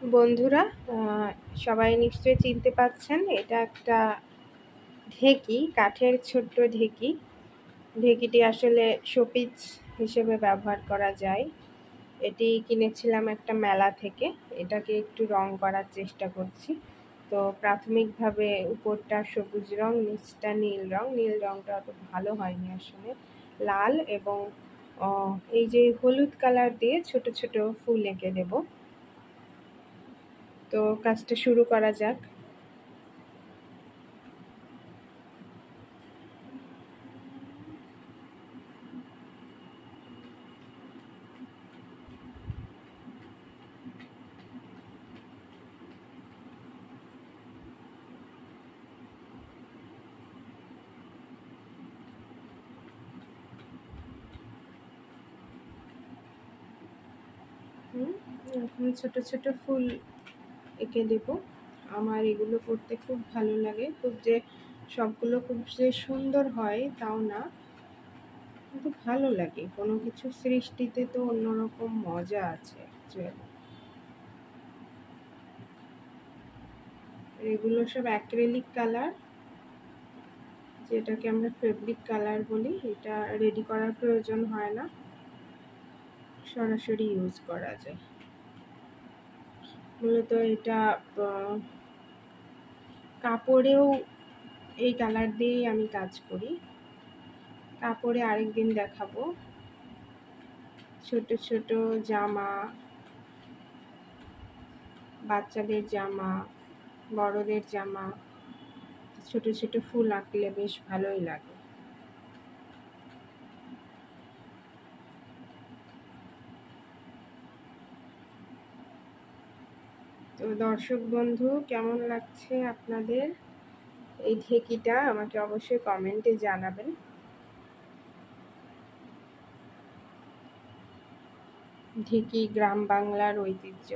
বন্ধুরা, সবাই নিশ্চয়ই চিনতে পারছেন, এটা একটা ঢেঁকি, কাঠের ছোট্ট ঢেঁকি। ঢেঁকিটি আসলে শোপিস হিসেবে ব্যবহার করা যায়। এটি কিনেছিলাম একটা মেলা থেকে। এটাকে একটু রং করার চেষ্টা করছি। তো প্রাথমিকভাবে উপরটা সবুজ রং, নিচটা নীল রং। নীল রংটা অত ভালো হয়নি আসলে, লাল এবং এই যে হলুদ কালার দিয়ে ছোট ছোট ফুল এঁকে দেব। তো কাজটা শুরু করা যাক। এখন ছোট ছোট ফুল এঁকে দেব। আমার এগুলো করতে খুব ভালো লাগে। সবগুলো খুব যে সুন্দর হয় তাও না, কিন্তু ভালো লাগে। কোনো কিছু সৃষ্টিতে তো অন্যরকম মজা আছে অ্যাকচুয়ালি। এগুলো সব অ্যাক্রিলিক কালার, যেটাকে আমরা ফেব্রিক কালার বলি। এটা রেডি করার প্রয়োজন হয় না, সরাসরি ইউজ করা যায়। মূলত এটা কাপড়েও এই কালার দিয়েই আমি কাজ করি। কাপড়ে আরেকদিন দেখাবো। ছোট ছোট জামা, বাচ্চাদের জামা, বড়দের জামা, ছোট ছোট ফুল আঁকলে বেশ ভালোই লাগে। তো দর্শক বন্ধু, কেমন লাগছে আপনাদের এই ঢেঁকিটা আমাকে অবশ্যই কমেন্টে জানাবেন। ঢেঁকি গ্রাম বাংলার ঐতিহ্য।